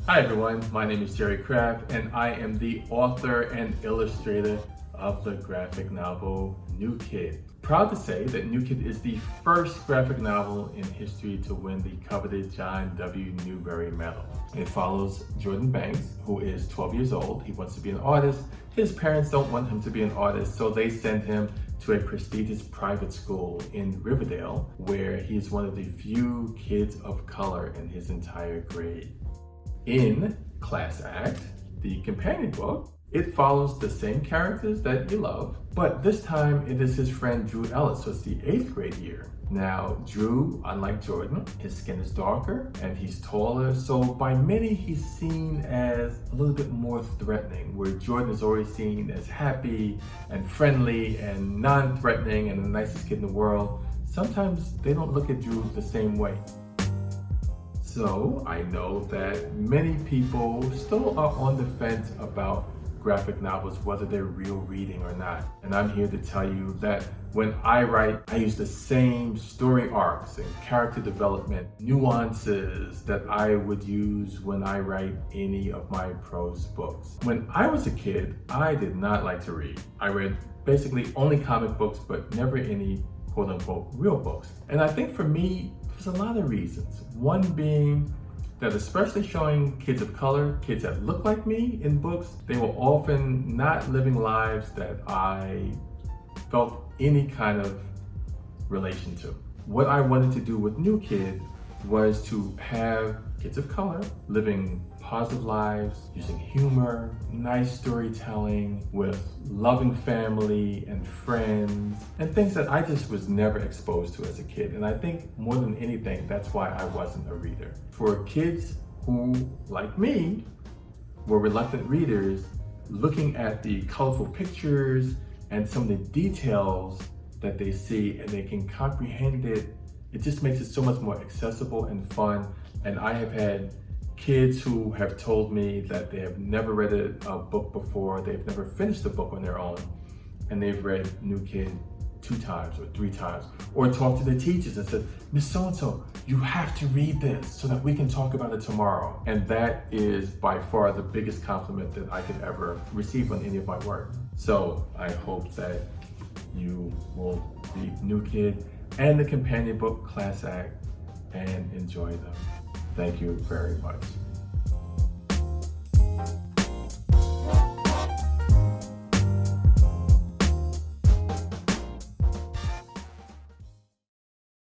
Hi everyone, my name is Jerry Kraft and I am the author and illustrator of the graphic novel New Kid. Proud to say that New Kid is the first graphic novel in history to win the coveted John W. Newbery Medal. It follows Jordan Banks, who is 12 years old. He wants to be an artist. His parents don't want him to be an artist, so they send him to a prestigious private school in Riverdale, where he's one of the few kids of color in his entire grade. In Class Act, the companion book, it follows the same characters that you love, but this time it is his friend Drew Ellis, so it's the 8th grade year. Now, Drew, unlike Jordan, his skin is darker and he's taller, so by many he's seen as a little bit more threatening, where Jordan is always seen as happy and friendly and non-threatening and the nicest kid in the world. Sometimes they don't look at Drew the same way. So I know that many people still are on the fence about graphic novels, whether they're real reading or not. And I'm here to tell you that when I write, I use the same story arcs and character development nuances that I would use when I write any of my prose books. When I was a kid, I did not like to read. I read basically only comic books, but never any quote unquote real books. And I think for me, there's a lot of reasons. One being that especially showing kids of color, kids that look like me in books, they were often not living lives that I felt any kind of relation to. What I wanted to do with New Kid was to have kids of color living positive lives, using humor, nice storytelling, with loving family and friends, and things that I just was never exposed to as a kid. And I think more than anything, that's why I wasn't a reader. For kids who, like me, were reluctant readers, looking at the colorful pictures and some of the details that they see and they can comprehend it, it just makes it so much more accessible and fun. And I have had kids who have told me that they have never read a book before, they've never finished a book on their own, and they've read New Kid 2 times or 3 times, or talked to the teachers and said, Miss So-and-so, you have to read this so that we can talk about it tomorrow. And that is by far the biggest compliment that I could ever receive on any of my work. So I hope that you will read New Kid and the companion book Class Act and enjoy them. Thank you very much.